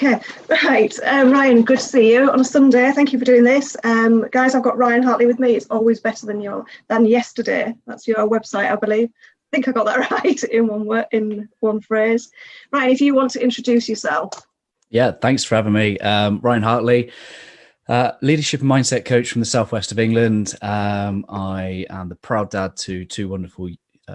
Okay, right. Ryan, good to see you on a Sunday. Thank you for doing this. Guys, I've got Ryan Hartley with me. It's always better than yesterday. That's your website, I believe. I think I got that right in one word, in one phrase. Ryan, if you want to introduce yourself. Yeah, thanks for having me. Ryan Hartley, leadership and mindset coach from the southwest of England. I am the proud dad to two wonderful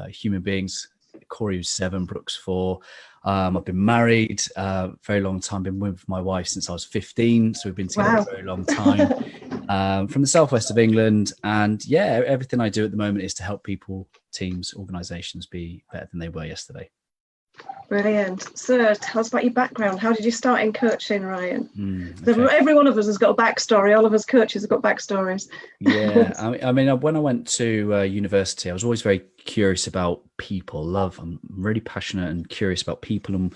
human beings, Corey, who's 7, Brooks 4. I've been married a very long time, been with my wife since I was 15. So we've been together a very long time from the southwest of England. And yeah, everything I do at the moment is to help people, teams, organizations be better than they were yesterday. Brilliant. So tell us about your background. How did you start in coaching, Ryan? Okay. Every one of us has got a backstory. All of us coaches have got backstories. Yeah. I mean, when I went to university, I was always very curious about people. I'm really passionate and curious about people. And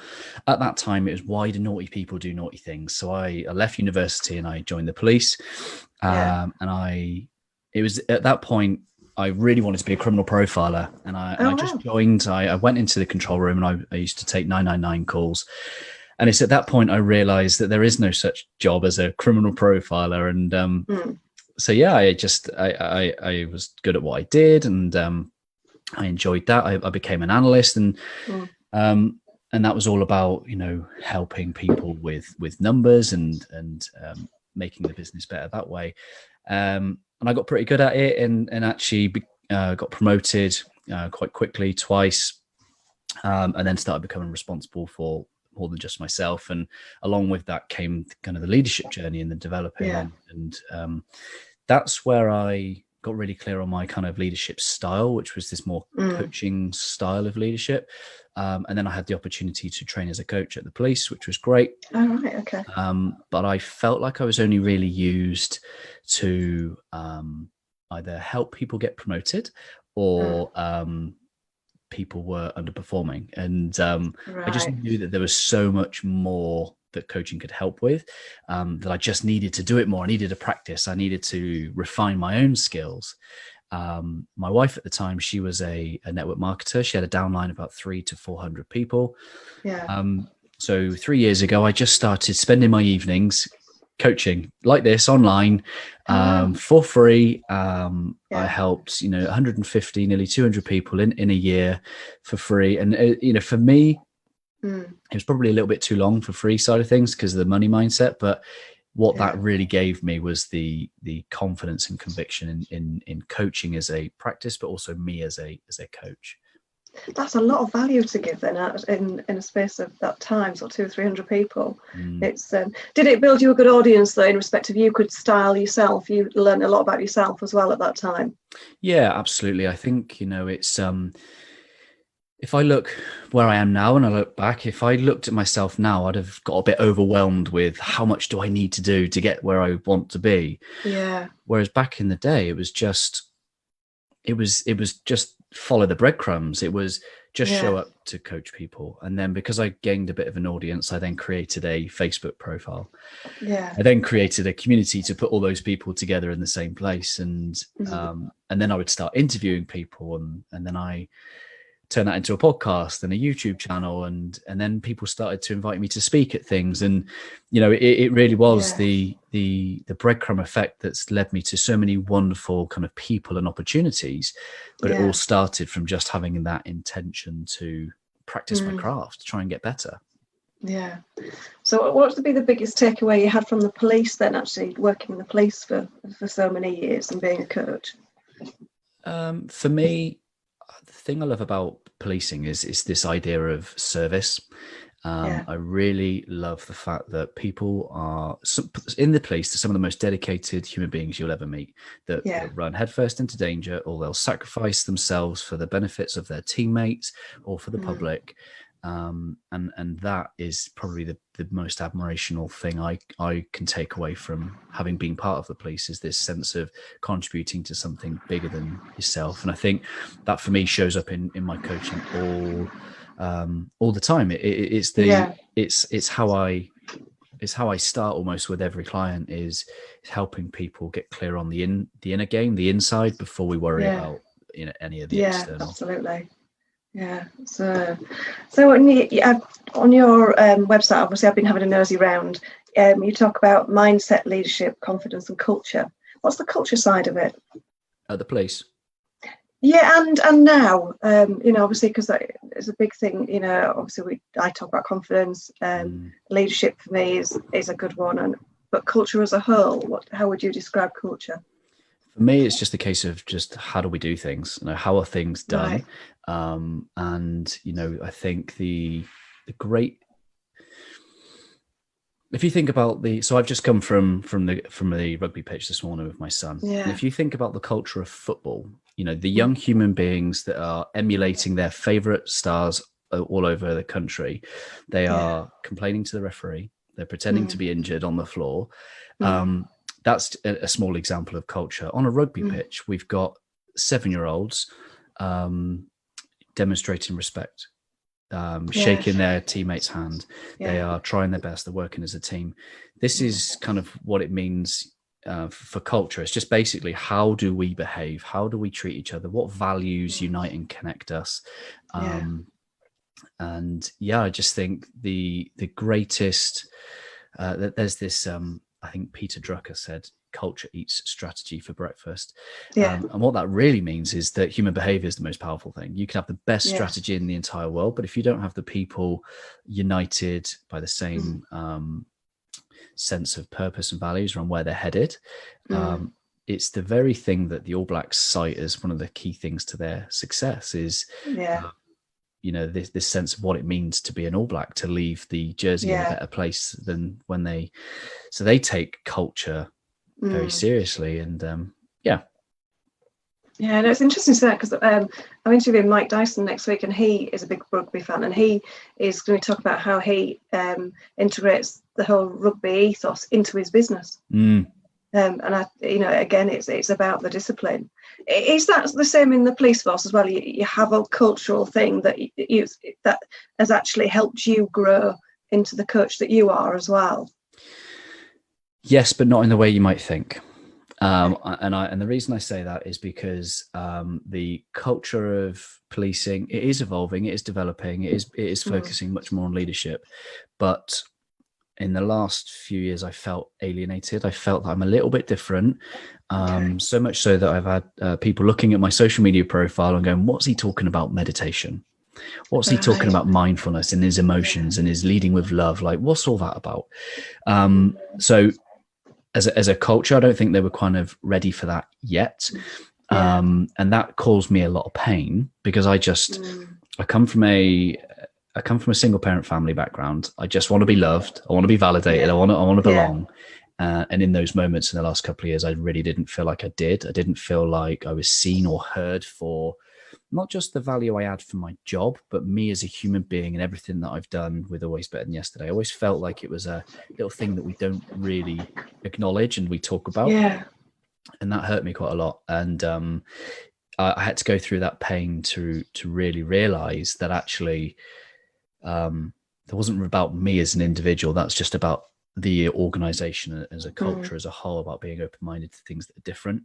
at that time, it was, why do naughty people do naughty things? So I left university and I joined the police. And it was at that point, I really wanted to be a criminal profiler, and I just joined. I went into the control room, and I used to take 999 calls. And it's at that point I realized that there is no such job as a criminal profiler. And so, yeah, I was good at what I did, and I enjoyed that. I became an analyst, and that was all about, helping people with numbers and making the business better that way. And I got pretty good at it, and actually got promoted quite quickly twice, and then started becoming responsible for more than just myself. And along with that came kind of the leadership journey and the developing. And that's where I got really clear on my kind of leadership style, which was this more coaching style of leadership. And then I had the opportunity to train as a coach at the police, which was great. Oh, right, okay. But I felt like I was only really used to either help people get promoted or people were underperforming. And I just knew that there was so much more that coaching could help with, that I just needed to do it more. I needed to practice. I needed to refine my own skills. My wife at the time, she was a network marketer. She had a downline of about 300 to 400 people. So 3 years ago, I just started spending my evenings coaching like this online for free. I helped 150, nearly 200 people in a year for free. And for me, it was probably a little bit too long for free side of things because of the money mindset. But what that really gave me was the confidence and conviction in coaching as a practice, but also me as a coach. That's a lot of value to give then in a space of that time, so 200 or 300 people. It's did it build you a good audience though, in respect of you could style yourself? You learned a lot about yourself as well at that time. Yeah, absolutely. I think it's if I look where I am now and I look back, if I looked at myself now, I'd have got a bit overwhelmed with how much do I need to do to get where I want to be. Yeah. Whereas back in the day, it was just follow the breadcrumbs. It was just show up to coach people. And then because I gained a bit of an audience, I then created a Facebook profile. I then created a community to put all those people together in the same place. And then I would start interviewing people, and then I turn that into a podcast and a YouTube channel, and then people started to invite me to speak at things. And it really was the breadcrumb effect that's led me to so many wonderful kind of people and opportunities. But it all started from just having that intention to practice my craft, to try and get better. Yeah. So what would be the biggest takeaway you had from the police then, actually working in the police for so many years and being a coach? For me, the thing I love about policing is this idea of service. I really love the fact that people are in the police. They're some of the most dedicated human beings you'll ever meet, that run headfirst into danger, or they'll sacrifice themselves for the benefits of their teammates or for the public. And that is probably the most admirational thing I can take away from having been part of the police, is this sense of contributing to something bigger than yourself. And I think that for me shows up in my coaching all the time. It's how I start almost with every client, is helping people get clear on the inner game, the inside, before we worry about any of the external. Absolutely. Yeah. So on your website, obviously, I've been having a nosy round. You talk about mindset, leadership, confidence, and culture. What's the culture side of it? At the police. Yeah, and now, obviously, because it's a big thing. Obviously, I talk about confidence. Leadership for me is a good one, but culture as a whole, how would you describe culture? For me, it's just a case of just how do we do things? How are things done? Right. And I think the great. If you think about so I've just come from the rugby pitch this morning with my son. Yeah. And if you think about the culture of football, the young human beings that are emulating their favorite stars all over the country, they are complaining to the referee. They're pretending to be injured on the floor. That's a small example of culture. On a rugby pitch, we've got 7-year-olds demonstrating respect, shaking their teammate's hand. They are trying their best. They're working as a team. This is kind of what it means for culture. It's just basically, how do we behave? How do we treat each other? What values unite and connect us? And I just think the greatest, there's this, I think Peter Drucker said, culture eats strategy for breakfast. And what that really means is that human behavior is the most powerful thing. You can have the best strategy in the entire world, but if you don't have the people united by the same sense of purpose and values around where they're headed, it's the very thing that the All Blacks cite as one of the key things to their success is this sense of what it means to be an All Black, to leave the jersey in a better place than when they take culture very seriously. And no, it's interesting to say that, because I'm interviewing Mike Tyson next week, and he is a big rugby fan, and he is going to talk about how he integrates the whole rugby ethos into his business. And again, it's about the discipline. Is that the same in the police force as well? You have a cultural thing that has actually helped you grow into the coach that you are as well. Yes, but not in the way you might think. And the reason I say that is because the culture of policing, it is evolving, it is developing, it is focusing much more on leadership. But in the last few years, I felt alienated. I felt that I'm a little bit different. So much so that I've had people looking at my social media profile and going, what's he talking about meditation? What's he talking about mindfulness and his emotions and his leading with love? Like, what's all that about? So as a culture, I don't think they were kind of ready for that yet. And that caused me a lot of pain, because I come from a single parent family background. I just want to be loved. I want to be validated. I want to belong. And in those moments in the last couple of years, I really didn't feel like I did. I didn't feel like I was seen or heard for not just the value I add for my job, but me as a human being and everything that I've done with Always Better Than Yesterday. I always felt like it was a little thing that we don't really acknowledge and we talk about. And that hurt me quite a lot. And I had to go through that pain to really realize that actually that wasn't about me as an individual. That's just about the organization as a culture as a whole, about being open-minded to things that are different.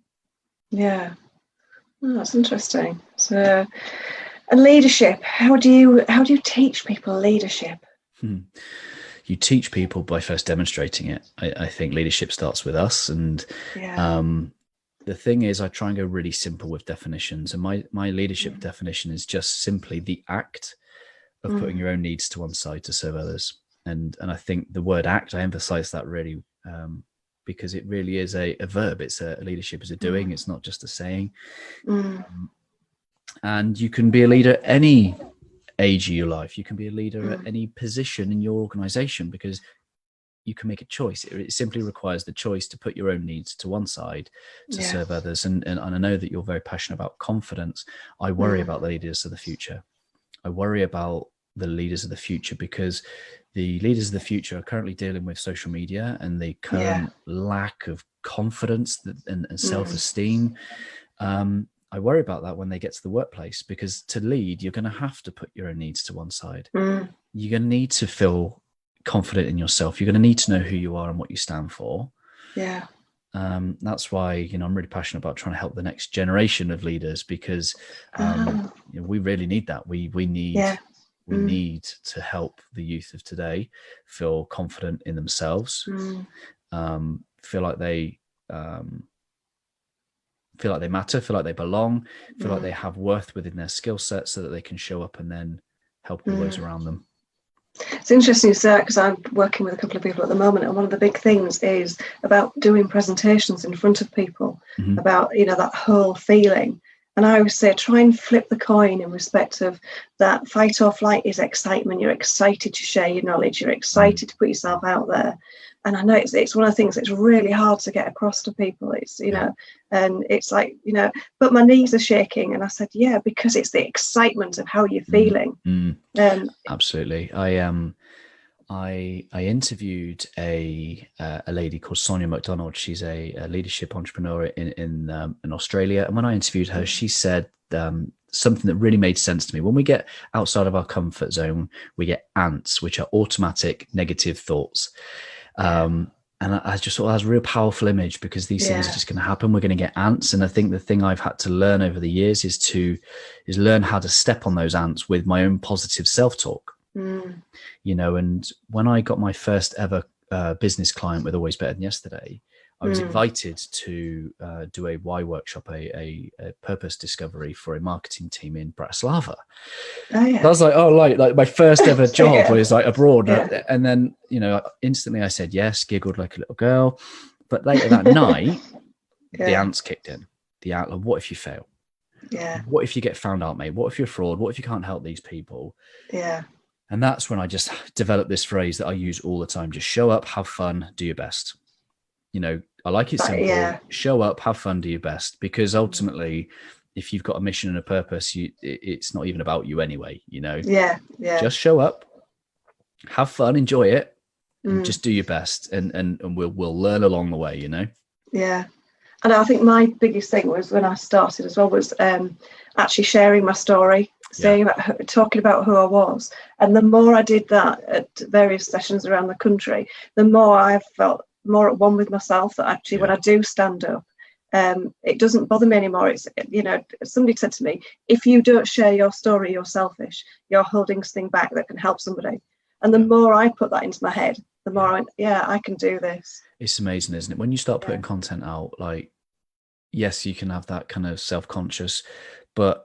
Oh, that's interesting. So, and leadership, how do you teach people leadership? You teach people by first demonstrating it. I think leadership starts with us. And the thing is, I try and go really simple with definitions. And my leadership definition is just simply the act of putting your own needs to one side to serve others. And I think the word act, I emphasize that really because it really is a verb. It's a leadership is a doing. It's not just a saying. And you can be a leader at any age of your life. You can be a leader at any position in your organization, because you can make a choice. It simply requires the choice to put your own needs to one side to serve others. And I know that you're very passionate about confidence. I worry about the leaders of the future. I worry about the leaders of the future, because the leaders of the future are currently dealing with social media and the current lack of confidence and self-esteem. I worry about that when they get to the workplace, because to lead, you're going to have to put your own needs to one side. You're going to need to feel confident in yourself. You're going to need to know who you are and what you stand for. That's why, I'm really passionate about trying to help the next generation of leaders, because we really need that. We need Yeah. we need to help the youth of today feel confident in themselves, feel like they matter, feel like they belong, feel like they have worth within their skill set, so that they can show up and then help all those around them. It's interesting you say that, because I'm working with a couple of people at the moment, and one of the big things is about doing presentations in front of people, about, that whole feeling. And I always say, try and flip the coin in respect of that. Fight or flight is excitement. You're excited to share your knowledge. You're excited to put yourself out there. And I know it's one of the things that's really hard to get across to people. It's, and it's like, but my knees are shaking. And I said, yeah, because it's the excitement of how you're feeling. Absolutely. I interviewed a lady called Sonia McDonald. She's a leadership entrepreneur in Australia. And when I interviewed her, she said something that really made sense to me. When we get outside of our comfort zone, we get ants, which are automatic negative thoughts. And I just thought that was a real powerful image, because these things are just going to happen. We're going to get ants. And I think the thing I've had to learn over the years is learn how to step on those ants with my own positive self-talk. And when I got my first ever business client with Always Better Than Yesterday, I was invited to do a why workshop, a purpose discovery for a marketing team in Bratislava. I was like, like my first ever job was like abroad. And then, instantly I said yes, giggled like a little girl. But later that night, the ants kicked in. What if you fail? Yeah. What if you get found out, mate? What if you're a fraud? What if you can't help these people? Yeah. And that's when I just developed this phrase that I use all the time: just show up, have fun, do your best. I like it simple. Show up, have fun, do your best. Because ultimately, if you've got a mission and a purpose, it's not even about you anyway, Just show up, have fun, enjoy it, and just do your best. And we'll learn along the way, Yeah. And I think my biggest thing was, when I started as well, was actually sharing my story, talking about who I was. And the more I did that at various sessions around the country, the more I felt more at one with myself, that actually when I do stand up, it doesn't bother me anymore. It's, somebody said to me, if you don't share your story, you're selfish. You're holding something back that can help somebody. And the more I put that into my head, the more I went, I can do this. It's amazing, isn't it? When you start putting content out, like, yes, you can have that kind of self-conscious, but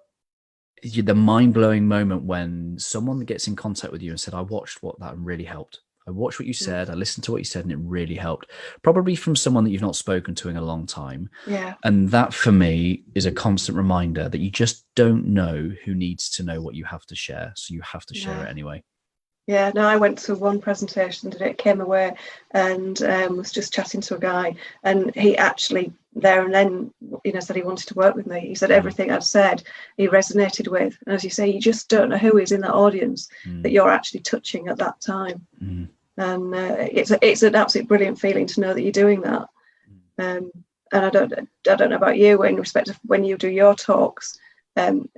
the mind-blowing moment when someone gets in contact with you and said, I watched that really helped. I watched what you said. I listened to what you said, and it really helped. Probably from someone that you've not spoken to in a long time. Yeah. And that, for me, is a constant reminder that you just don't know who needs to know what you have to share. So you have to share it anyway. Yeah, no, I went to one presentation today, came away and was just chatting to a guy, and he actually there and then, said he wanted to work with me. He said everything I'd said he resonated with. And as you say, you just don't know who is in that audience that you're actually touching at that time. And it's an absolute brilliant feeling to know that you're doing that. And I don't know about you, in respect of when you do your talks, do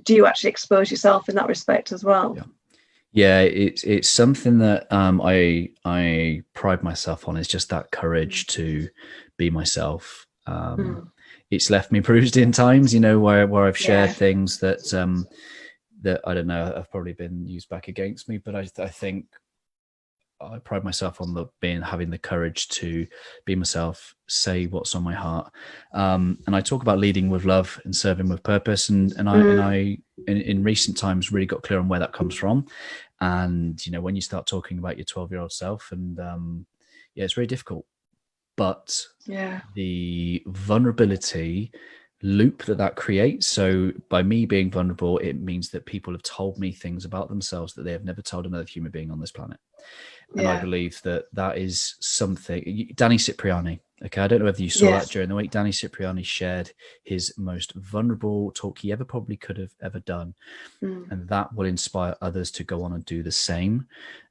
you actually expose yourself in that respect as well? Yeah, it's something that I pride myself on, is just that courage to be myself. It's left me bruised in times, where I've shared things that that I don't know have probably been used back against me. But I think I pride myself on having the courage to be myself, say what's on my heart, and I talk about leading with love and serving with purpose. And I in recent times really got clear on where that comes from. And when you start talking about your 12-year-old self, and it's very difficult, but the vulnerability loop that creates. So by me being vulnerable, it means that people have told me things about themselves that they have never told another human being on this planet. And I believe that is something. Danny Cipriani, okay, I don't know whether you saw that during the week. Danny Cipriani shared his most vulnerable talk he probably could have ever done. And that will inspire others to go on and do the same.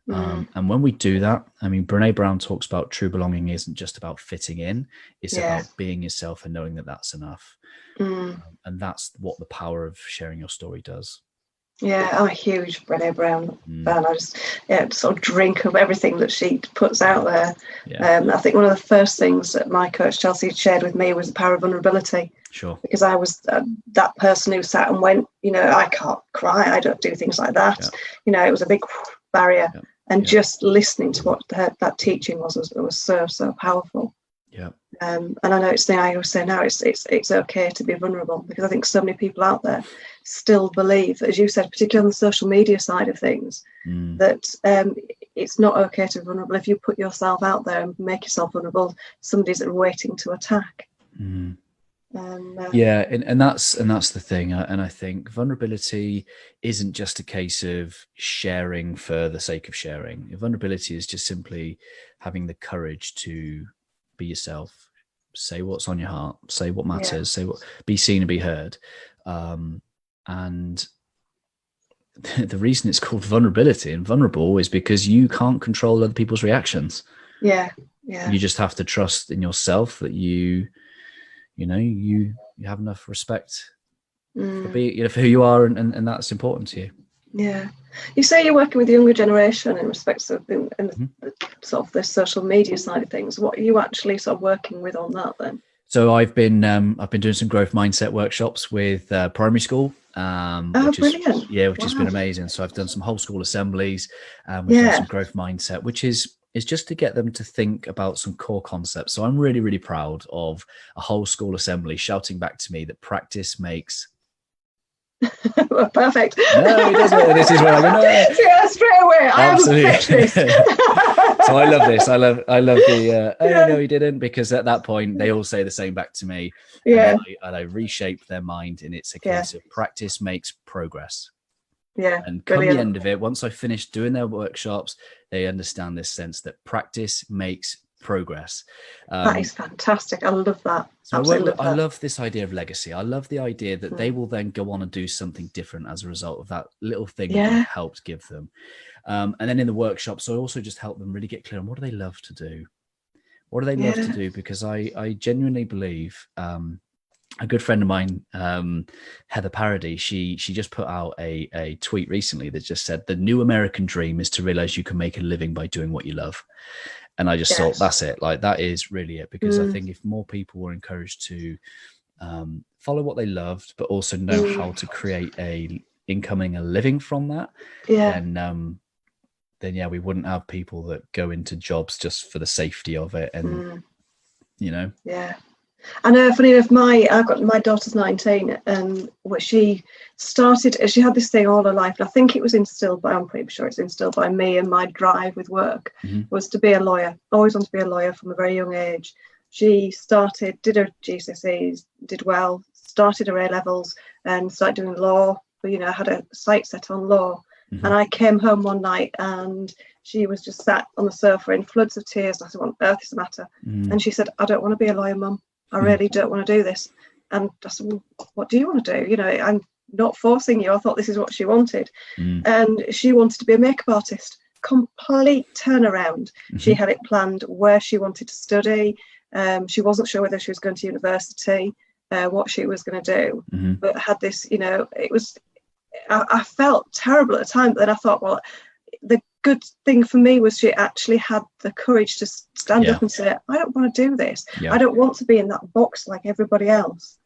And when we do that, Brene Brown talks about true belonging isn't just about fitting in. It's about being yourself and knowing that that's enough. And that's what the power of sharing your story does. Yeah, I'm a huge Brené Brown fan. I just sort of drink of everything that she puts out there. Yeah. I think one of the first things that my coach Chelsea shared with me was the power of vulnerability. Sure. Because I was that person who sat and went, I can't cry. I don't do things like that. Yeah. It was a big barrier. Yeah. And just listening to what that teaching was so powerful. Yeah. And I know it's the I always say now it's okay to be vulnerable, because I think so many people out there still believe, as you said, particularly on the social media side of things, that it's not okay to be vulnerable. If you put yourself out there and make yourself vulnerable, somebody's waiting to attack. And that's the thing. And I think vulnerability isn't just a case of sharing for the sake of sharing. Vulnerability is just simply having the courage to be yourself, say what's on your heart, say what matters, be seen and be heard. And the reason it's called vulnerability and vulnerable is because you can't control other people's reactions. You just have to trust in yourself that you have enough respect for for who you are, and that's important to you. Yeah. You say you're working with the younger generation in respects of sort of the social media side of things. What are you actually sort of working with on that then? So I've been doing some growth mindset workshops with primary school, brilliant. which has been amazing. So I've done some whole school assemblies, we've done some growth mindset, which is just to get them to think about some core concepts. So I'm really, really proud of a whole school assembly shouting back to me that practice makes. Well, perfect. No, it doesn't. This is where I go. No. Yeah, straight away. Absolutely. I am a perfectionist. So I love this. I love the. No, he didn't, because at that point they all say the same back to me. Yeah. And I reshape their mind, and it's a case of practice makes progress. Yeah. And come the end of it, once I finish doing their workshops, they understand this sense that practice makes progress. That is fantastic. I love that. So I love this idea of legacy. I love the idea that they will then go on and do something different as a result of that little thing that you helped give them. And then in the workshops, I also just help them really get clear on what do they love to do. What do they love to do? Because I genuinely believe a good friend of mine, Heather Parody, she just put out a tweet recently that just said, the new American dream is to realize you can make a living by doing what you love. And I just thought, that's it. Like, that is really it. Because I think if more people were encouraged to follow what they loved, but also know how to create a living from that, then we wouldn't have people that go into jobs just for the safety of it. And, Yeah. I know, funny enough, my daughter's 19, and what she started, she had this thing all her life, and I think it was instilled by, I'm pretty sure it's instilled by me, and my drive with work was to be a lawyer. Always wanted to be a lawyer from a very young age. She did her GCSEs, did well, started her A-levels, and started doing law, but, had a sight set on law. And I came home one night and she was just sat on the sofa in floods of tears. I said, what on earth is the matter? And she said, I don't want to be a lawyer, Mum. I really don't want to do this. And I said, well, what do you want to do? I'm not forcing you. I thought this is what she wanted. And she wanted to be a makeup artist. Complete turnaround. She had it planned where she wanted to study. She wasn't sure whether she was going to university, what she was going to do, but had this, it was, I felt terrible at the time, but then I thought, well, the good thing for me was she actually had the courage to stand up and say, I don't want to do this. I don't want to be in that box like everybody else.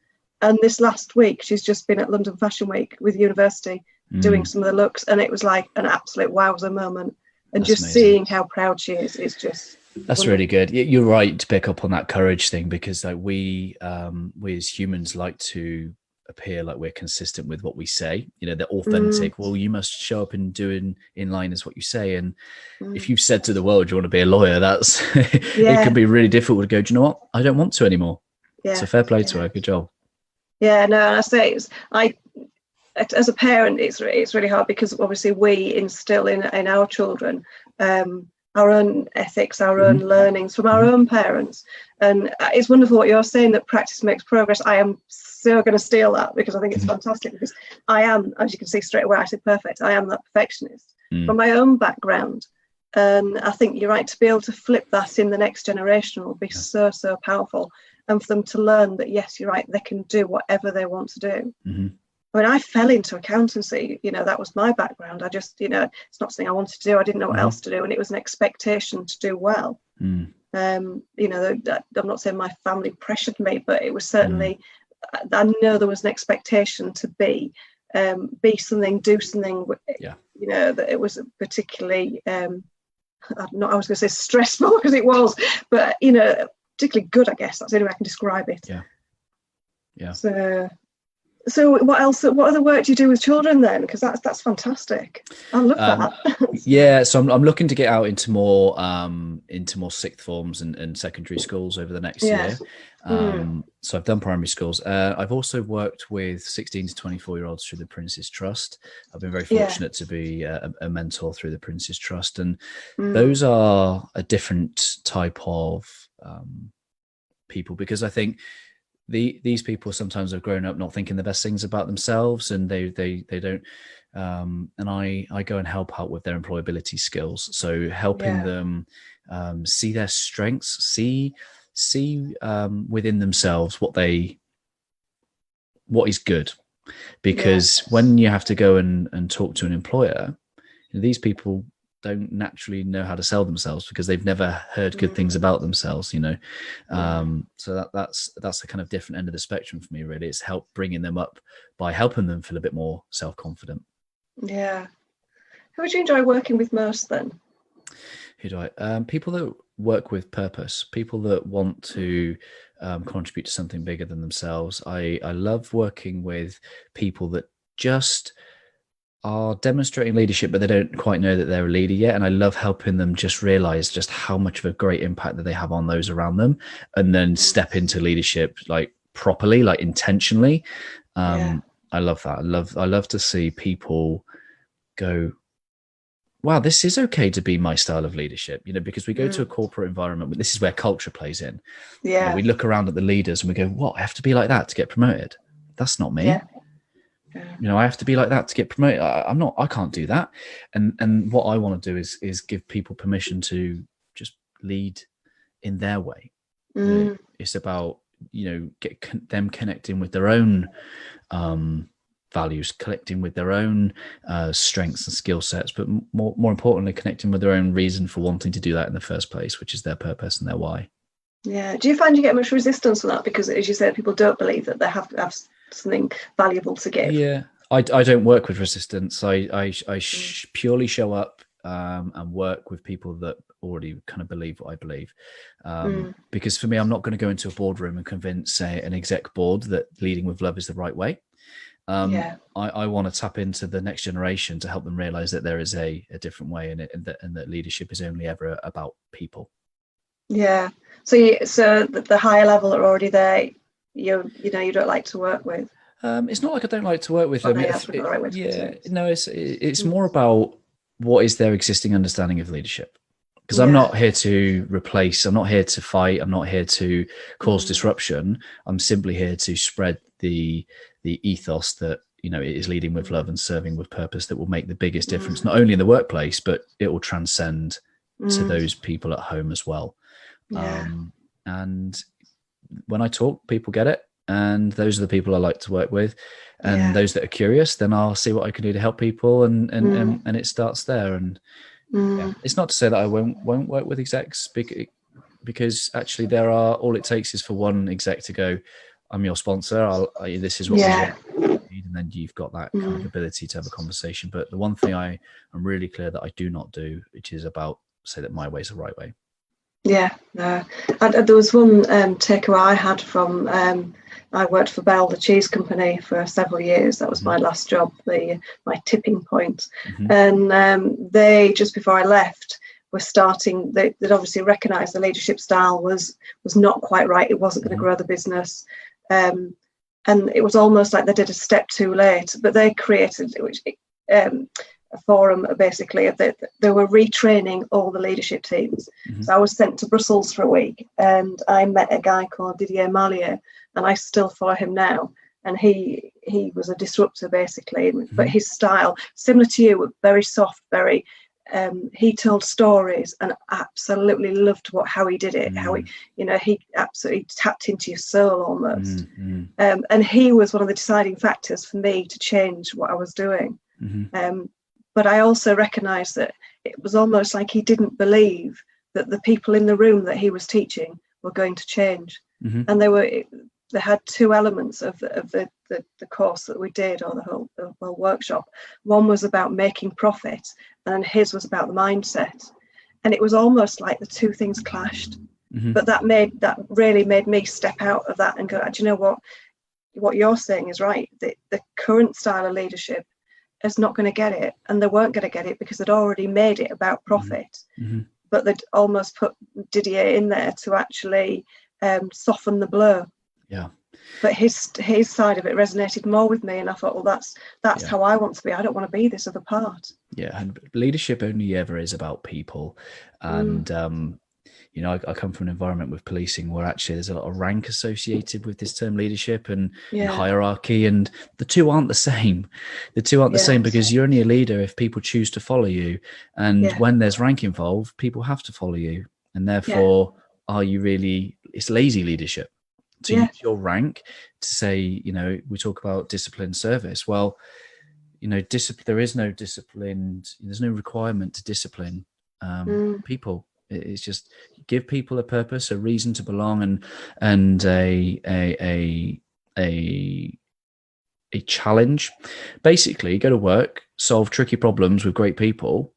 And this last week, she's just been at London Fashion Week with university doing some of the looks, and it was like an absolute wowzer moment. And that's just amazing. Seeing how proud she is just that's wonderful. Really good. You're right to pick up on that courage thing, because like we as humans like to appear like we're consistent with what we say, they're authentic. Well, you must show up and do in line as what you say. And if you've said to the world you want to be a lawyer, that's it can be really difficult to go, do you know what, I don't want to anymore. So fair play to her. Good job. And I say as a parent, it's really hard, because obviously we instill in our children our own ethics, our own learnings from our own parents. And it's wonderful what you're saying, that practice makes progress. I am so going to steal that, because I think it's fantastic, because I am, as you can see straight away, I said perfect. I am that perfectionist from my own background. And I think you're right, to be able to flip that in the next generation will be so powerful. And for them to learn that, yes, you're right, they can do whatever they want to do. I mean, I fell into accountancy, that was my background. I just, it's not something I wanted to do. I didn't know what else to do. And it was an expectation to do well. I'm not saying my family pressured me, but it was certainly, I know there was an expectation to be something, do something, that it was particularly, I was going to say stressful because it was, but, particularly good, I guess. That's the only way I can describe it. Yeah. So what else? What other work do you do with children then? Because that's fantastic. I love that. Yeah, so I'm looking to get out into more sixth forms and secondary schools over the next year. So I've done primary schools. I've also worked with 16 to 24-year-olds through the Prince's Trust. I've been very fortunate to be a mentor through the Prince's Trust, and those are a different type of people, because I think these people sometimes have grown up not thinking the best things about themselves, and they don't. And I go and help out with their employability skills. So helping them see their strengths, see within themselves what is good. Because when you have to go and talk to an employer, these people don't naturally know how to sell themselves because they've never heard good things about themselves, so that's the kind of different end of the spectrum for me, really. It's help bringing them up by helping them feel a bit more self-confident. Who would you enjoy working with most then? Who do I people that work with purpose, people that want to contribute to something bigger than themselves. I love working with people that just are demonstrating leadership, but they don't quite know that they're a leader yet. And I love helping them just realize just how much of a great impact that they have on those around them, and then step into leadership like properly, like intentionally. I love that. I love to see people go, wow, this is okay to be my style of leadership, because we go to a corporate environment, but this is where culture plays in. We look around at the leaders and we go, what, I have to be like that to get promoted? That's not me. I have to be like that to get promoted. I can't do that. And what I want to do is give people permission to just lead in their way. It's about, get them connecting with their own values, connecting with their own strengths and skill sets, but more importantly, connecting with their own reason for wanting to do that in the first place, which is their purpose and their why. Do you find you get much resistance from that? Because, as you said, people don't believe that they have to have something valuable to give. I don't work with resistance. I purely show up and work with people that already kind of believe what I believe. Because for me, I'm not going to go into a boardroom and convince an exec board that leading with love is the right way. I want to tap into the next generation to help them realize that there is a different way in it, and that leadership is only ever about people. So the higher level are already there. You don't like to work with. It's not like I don't like to work with them. It's more about what is their existing understanding of leadership. Because I'm not here to replace. I'm not here to fight. I'm not here to cause disruption. I'm simply here to spread the ethos that it is leading with love and serving with purpose that will make the biggest difference, not only in the workplace, but it will transcend to those people at home as well. And when I talk, people get it, and those are the people I like to work with. And those that are curious, then I'll see what I can do to help people, and it starts there. And it's not to say that I won't work with execs, because actually all it takes is for one exec to go, I'm your sponsor, this is what we need, and then you've got that kind of ability to have a conversation. But the one thing I am really clear that I do not do, which is about say that my way is the right way. There was one takeaway I had from I worked for Bell, the cheese company, for several years. That was my last job, my tipping point. And they, just before I left, were starting. They'd obviously recognised the leadership style was not quite right. It wasn't going to grow the business, and it was almost like they did a step too late. But they created a forum, basically. They were retraining all the leadership teams. So I was sent to Brussels for a week, and I met a guy called Didier Mallier, and I still follow him now. And he was a disruptor, basically, but his style, similar to you, very soft, very he told stories, and absolutely loved how he did it. How he absolutely tapped into your soul almost. And he was one of the deciding factors for me to change what I was doing. But I also recognised that it was almost like he didn't believe that the people in the room that he was teaching were going to change. And they had two elements of the course that we did, or the whole workshop. One was about making profit, and his was about the mindset. And it was almost like the two things clashed. But that really made me step out of that and go, do you know what you're saying is right. The current style of leadership is not going to get it, and they weren't going to get it because they'd already made it about profit. But they'd almost put Didier in there to actually soften the blow. But his side of it resonated more with me, and I thought, well, that's how I want to be. I don't want to be this other part. And leadership only ever is about people. And I come from an environment with policing where actually there's a lot of rank associated with this term leadership and hierarchy, and the two aren't the same. The two aren't the same, because you're only a leader if people choose to follow you, and when there's rank involved, people have to follow you, and therefore are you really, it's lazy leadership to use your rank to say, we talk about disciplined service. Well, there is no disciplined, there's no requirement to discipline people. It's just give people a purpose, a reason to belong, and a challenge. Basically, go to work, solve tricky problems with great people,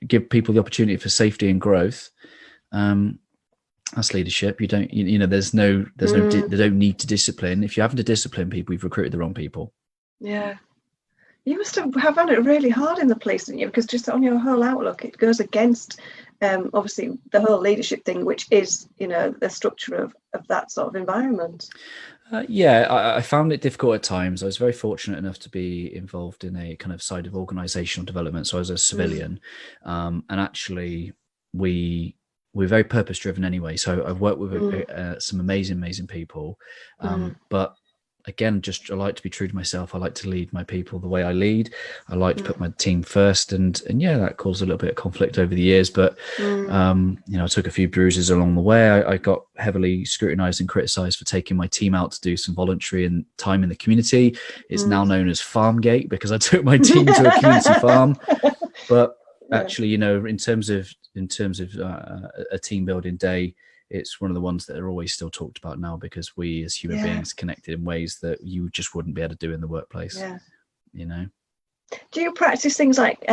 give people the opportunity for safety and growth. That's leadership. You don't, there's no, they don't need to discipline. If you're having to discipline people, you've recruited the wrong people. Yeah. You must have found it really hard in the police, didn't you? Because just on your whole outlook, it goes against, obviously, the whole leadership thing, which is, the structure of that sort of environment. I found it difficult at times. I was very fortunate enough to be involved in a kind of side of organisational development. So I was a civilian, and actually we're very purpose driven anyway. So I've worked with some amazing people, but again, I like to be true to myself. I like to lead my people the way I lead. I like to put my team first, and that caused a little bit of conflict over the years. But I took a few bruises along the way. I got heavily scrutinised and criticised for taking my team out to do some voluntary and time in the community. It's now known as Farmgate because I took my team to a community farm. But actually, in terms of a team building day, it's one of the ones that are always still talked about now, because we as human beings connected in ways that you just wouldn't be able to do in the workplace. Do you practice things like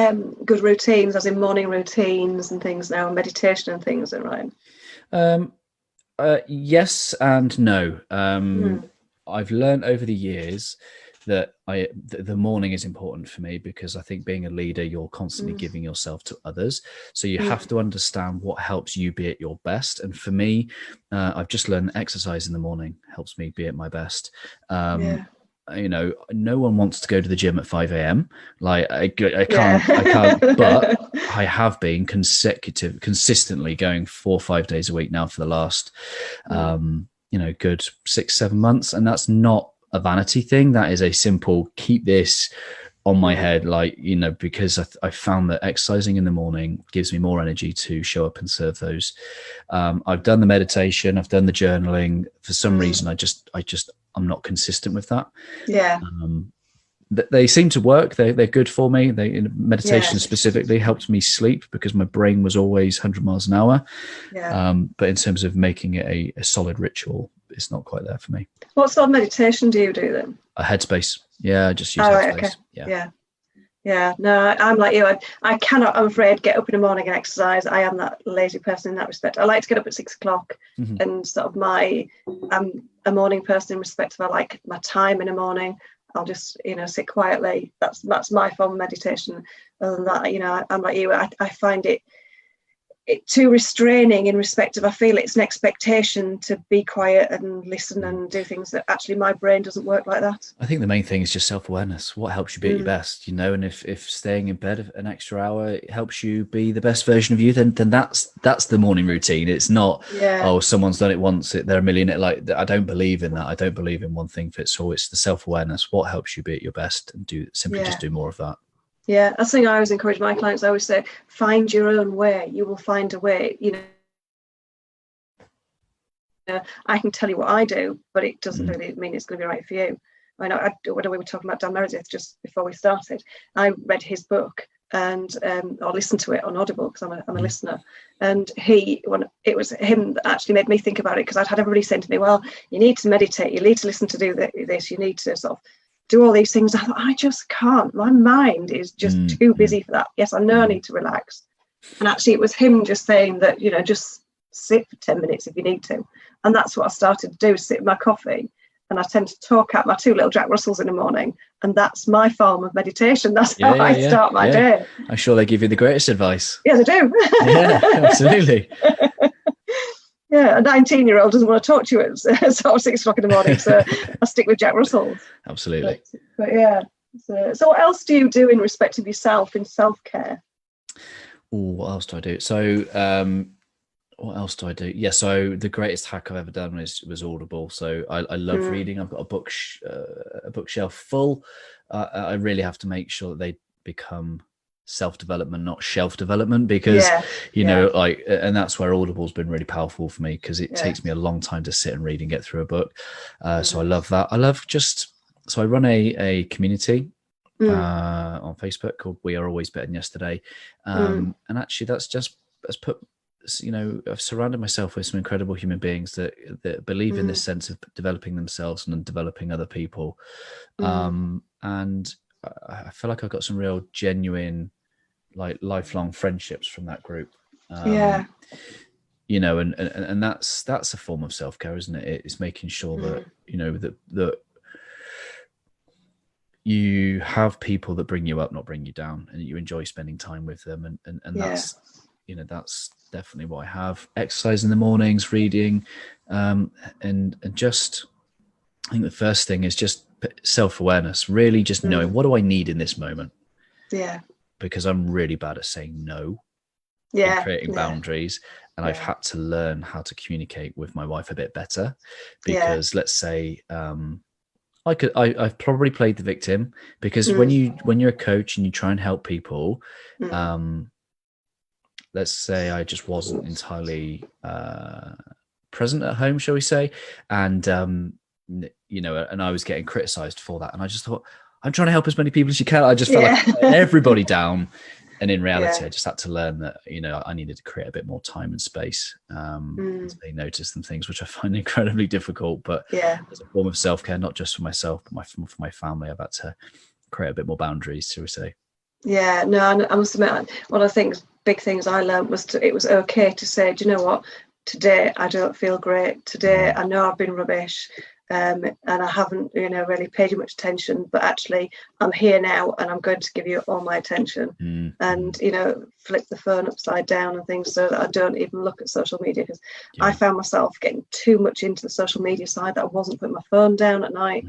good routines, as in morning routines and things now, and meditation and things, right? Yes and no. I've learned over the years that the morning is important for me, because I think being a leader, you're constantly giving yourself to others. So you have to understand what helps you be at your best. And for me, I've just learned exercise in the morning helps me be at my best. No one wants to go to the gym at 5 a.m. Like I can't, but I have been consistently going 4 or 5 days a week now for the last, good 6-7 months. And that's not a vanity thing. That is a simple keep this on my head, because I found that exercising in the morning gives me more energy to show up and serve those. I've done the meditation, I've done the journaling. For some reason, I'm not consistent with that. They seem to work. They're good for me. Meditation specifically helped me sleep, because my brain was always 100 miles an hour. But in terms of making it a solid ritual, it's not quite there for me. What sort of meditation do you do then? A Headspace. I just use Headspace. Okay. No, I'm like you. I cannot, I'm afraid, get up in the morning and exercise. I am that lazy person in that respect. I like to get up at 6 o'clock, and sort of I'm a morning person in respect of I like my time in the morning. I'll just sit quietly. That's my form of meditation. Other than that, I'm like you. I find it too restraining in respect of I feel it's an expectation to be quiet and listen and do things that actually my brain doesn't work like that. I think the main thing is just self-awareness. What helps you be at your best, and if staying in bed an extra hour helps you be the best version of you, then that's the morning routine. It's not someone's done it once, they're a millionaire. Like, I don't believe in that. I don't believe in one thing fits all. It's the self-awareness. What helps you be at your best, and just do more of that. Yeah, that's the thing I always encourage my clients. I always say, find your own way. You will find a way. I can tell you what I do, but it doesn't really mean it's going to be right for you. I know when we were talking about Dan Meredith just before we started, I read his book and or listened to it on Audible because I'm a listener. And it was him that actually made me think about it, because I'd had everybody saying to me, well, you need to meditate, you need to listen to do this, you need to sort of do all these things. I thought, I just can't. My mind is just too busy for that. Yes, I know I need to relax. And actually, it was him just saying that, just sit for 10 minutes if you need to. And that's what I started to do, sit with my coffee. And I tend to talk out my 2 little Jack Russells in the morning. And that's my form of meditation. That's how I start my day. I'm sure they give you the greatest advice. Yeah, they do. Yeah, absolutely. Yeah, a 19-year-old doesn't want to talk to you at sort of 6 o'clock in the morning. So I stick with Jack Russells. Absolutely. But yeah. So what else do you do in respect of yourself in self-care? What else do I do? So what else do I do? Yeah, so the greatest hack I've ever done was Audible. So I love reading. I've got a bookshelf full. I really have to make sure that they become self-development, not shelf development, because and that's where Audible's been really powerful for me, because it takes me a long time to sit and read and get through a book. So I love that. So I run a community on Facebook called We Are Always Better Than Yesterday, and actually I've surrounded myself with some incredible human beings that believe in this sense of developing themselves and developing other people. And I feel like I've got some real genuine, like, lifelong friendships from that group. And that's a form of self-care, isn't it? It's making sure that, that you have people that bring you up, not bring you down, and you enjoy spending time with them. And that's, that's definitely what I have. Exercise in the mornings, reading, and just, I think the first thing is just self-awareness, really just knowing, what do I need in this moment? Yeah. Because I'm really bad at saying no and creating boundaries. And I've had to learn how to communicate with my wife a bit better, because let's say, I've probably played the victim, because when you're a coach and you try and help people, let's say I just wasn't entirely present at home, shall we say, and and I was getting criticized for that, and I just thought, I'm trying to help as many people as you can. I just felt like I let everybody down, and in reality, I just had to learn that I needed to create a bit more time and space to say no to some things, which I find incredibly difficult. But as a form of self-care, not just for myself, but for my family, I've had to create a bit more boundaries, shall we say. Yeah, no, I must admit, one of the big things I learned was it was okay to say, do you know what, today I don't feel great. Today I know I've been rubbish, and I haven't, really paid you much attention, but actually I'm here now and I'm going to give you all my attention, and, flip the phone upside down and things, so that I don't even look at social media, because I found myself getting too much into the social media side, that I wasn't putting my phone down at night.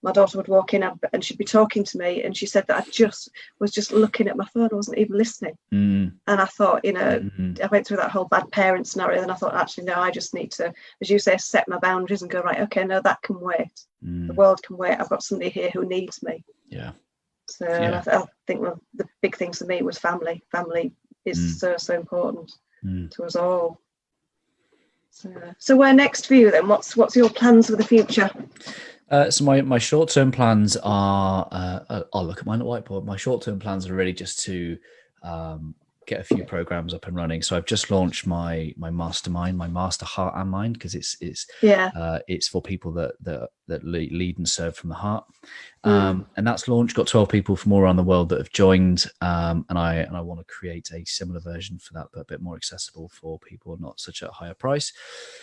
My daughter would walk in and she'd be talking to me, and she said that I was just looking at my phone. I wasn't even listening. And I thought, I went through that whole bad parent scenario, and I thought, actually, no, I just need to, as you say, set my boundaries and go, right, okay, no, that can wait. The world can wait. I've got somebody here who needs me. Yeah. So I think one of the big things for me was family. Family is so important to us all. So where next for you then? What's your plans for the future? So my short-term plans are, I'll look at my whiteboard. My short-term plans are really just to get a few programs up and running. So I've just launched my mastermind, my Master Heart and Mind, because it's for people that lead and serve from the heart. And that's launched, got 12 people from all around the world that have joined. And I want to create a similar version for that, but a bit more accessible for people, not such a higher price.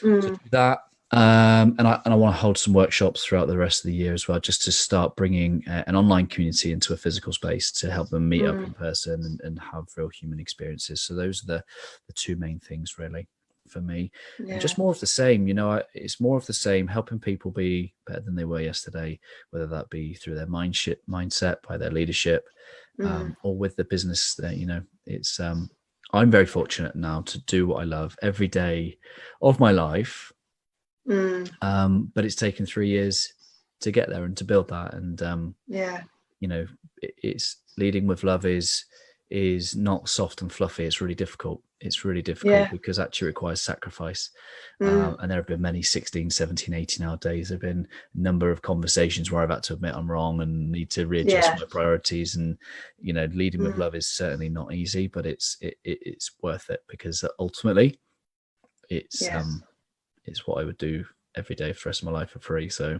So do that. And I want to hold some workshops throughout the rest of the year as well, just to start bringing an online community into a physical space to help them meet up in person and have real human experiences. So those are the two main things really for me. And just more of the same, it's more of the same, helping people be better than they were yesterday, whether that be through their mindset, by their leadership, or with the business that, it's, I'm very fortunate now to do what I love every day of my life. But it's taken 3 years to get there and to build that, and it's leading with love is not soft and fluffy. It's really difficult. It's really difficult because actually it requires sacrifice. And there have been many 16, 17, 18-hour days. There have been a number of conversations where I've had to admit I'm wrong and need to readjust my priorities. And, leading with love is certainly not easy, but it's worth it, because ultimately it's what I would do every day for the rest of my life for free. So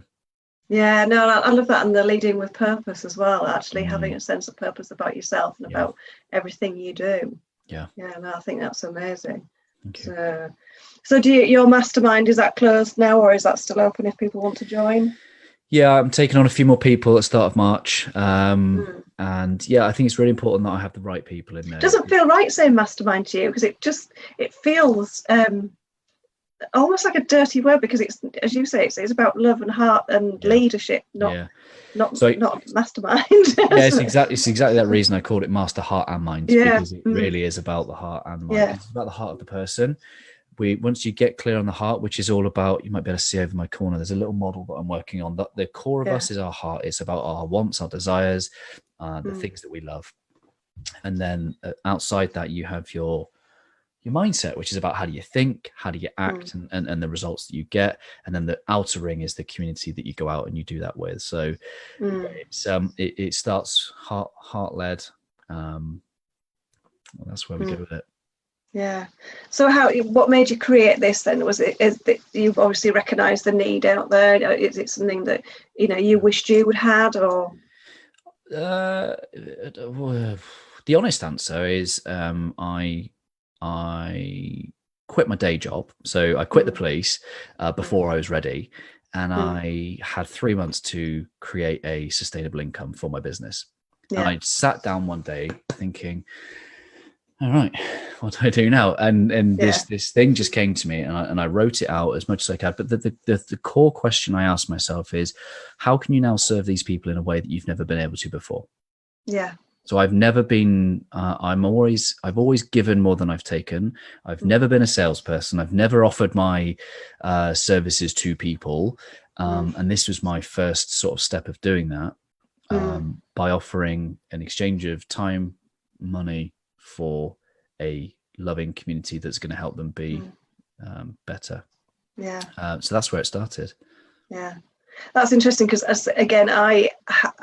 yeah, no, I love that. And the leading with purpose as well, actually having a sense of purpose about yourself and about everything you do. No, I think that's amazing. So do your mastermind, is that closed now, or is that still open if people want to join? I'm taking on a few more people at the start of March. And I think it's really important that I have the right people in there. Doesn't feel right saying mastermind to you, because it feels almost like a dirty word, because it's, as you say, it's about love and heart and leadership, not mastermind. It's exactly that reason I called it Master Heart and Mind, because it really is about the heart and mind. It's about the heart of the person. Once you get clear on the heart, which is all about, you might be able to see over my corner, there's a little model that I'm working on. That the core of us is our heart. It's about our wants, our desires, the things that we love. And then outside that, you have your mindset, which is about how do you think, how do you act, and the results that you get. And then the outer ring is the community that you go out and you do that with. So it starts heart led. That's where we go with it. Yeah. So what made you create this then? Was it, you've obviously recognised the need out there? Is it something that you wished you would had, or? The honest answer is I quit my day job. So I quit the police before I was ready, and I had 3 months to create a sustainable income for my business. And I sat down one day thinking, all right, what do I do now? And this thing just came to me, and I wrote it out as much as I could. But the core question I asked myself is, how can you now serve these people in a way that you've never been able to before? Yeah. So I've never been, I've always given more than I've taken. I've never been a salesperson. I've never offered my services to people. And this was my first sort of step of doing that, by offering an exchange of time, money for a loving community that's going to help them be better. Yeah. So that's where it started. Yeah. That's interesting, because again,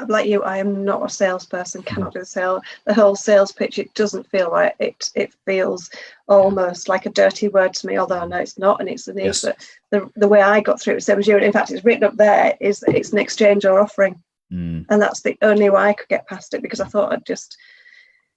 like you, I am not a salesperson, cannot do the whole sales pitch. It doesn't feel right. It feels almost like a dirty word to me, although I know it's not, and it's the need. But the way I got through it was 7 years. In fact, it's written up there, is that it's an exchange or offering. And that's the only way I could get past it, because I thought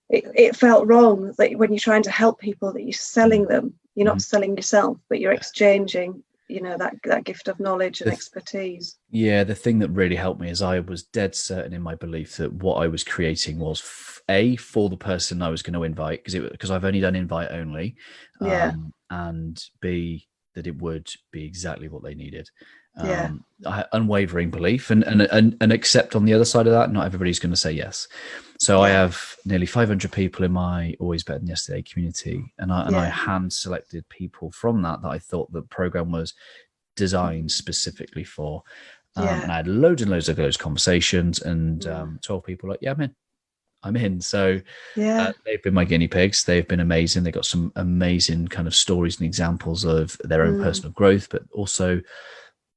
it felt wrong that when you're trying to help people, that you're selling them. You're not selling yourself, but you're exchanging that gift of knowledge and expertise. The thing that really helped me is I was dead certain in my belief that what I was creating was for the person I was going to invite, because I've only done invite only, and B, that it would be exactly what they needed. I had unwavering belief and accept on the other side of that. Not everybody's going to say yes. So I have nearly 500 people in my Always Better Than Yesterday community, and I hand selected people from that I thought the program was designed specifically for. And I had loads and loads of those conversations, and 12 people like, I'm in. So they've been my guinea pigs. They've been amazing. They've got some amazing kind of stories and examples of their own personal growth, but also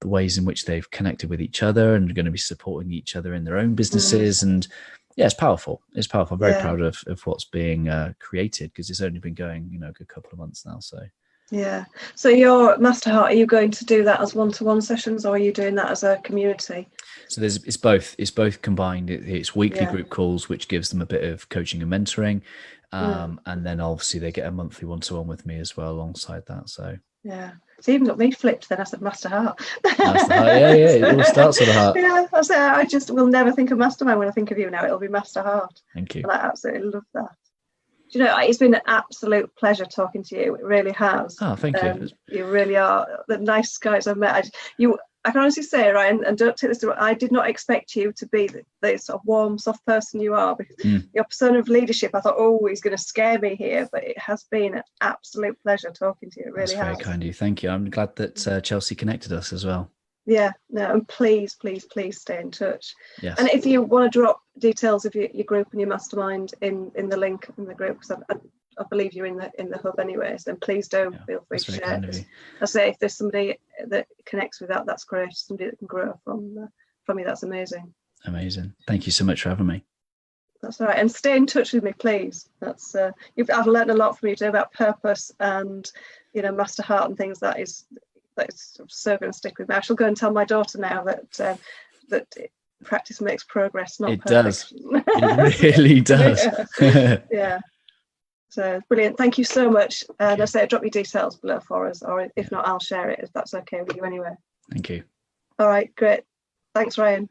the ways in which they've connected with each other and are going to be supporting each other in their own businesses. And it's powerful. It's powerful. I'm very proud of what's being created, because it's only been going, a good couple of months now. So your Master Heart, are you going to do that as one-to-one sessions, or are you doing that as a community? So it's both combined. It's weekly group calls, which gives them a bit of coaching and mentoring, and then obviously they get a monthly one-to-one with me as well alongside that. So so you even got me flipped then. I said Master Heart. Master Heart, it all starts with a heart. I just will never think of Mastermind when I think of you now. It'll be Master Heart. Thank you. And I absolutely love that. Do you know, it's been an absolute pleasure talking to you. It really has. Oh, thank you. You really are the nicest guys I've met. I can honestly say, Ryan, and don't take this to, I did not expect you to be the sort of warm, soft person you are, because your persona of leadership, I thought, he's going to scare me here, but it has been an absolute pleasure talking to you. It really has. Very kind of you. Thank you. I'm glad that Chelsea connected us as well. Yeah, no, and please stay in touch. Yes. And if you want to drop details of your group and your mastermind in the link in the group, because I believe you're in the hub anyways, then please do feel free to share. I say if there's somebody that connects with that, that's great. Somebody that can grow from you, that's amazing. Amazing. Thank you so much for having me. That's all right. And stay in touch with me, please. That's I've learned a lot from you today about purpose and master heart and things. That is so going to stick with me. I shall go and tell my daughter now that practice makes progress, not perfection. It really does. Yeah. So brilliant. Thank you so much. And I say drop your details below for us, or if not, I'll share it if that's okay with you anyway. Thank you. All right, great. Thanks, Ryan.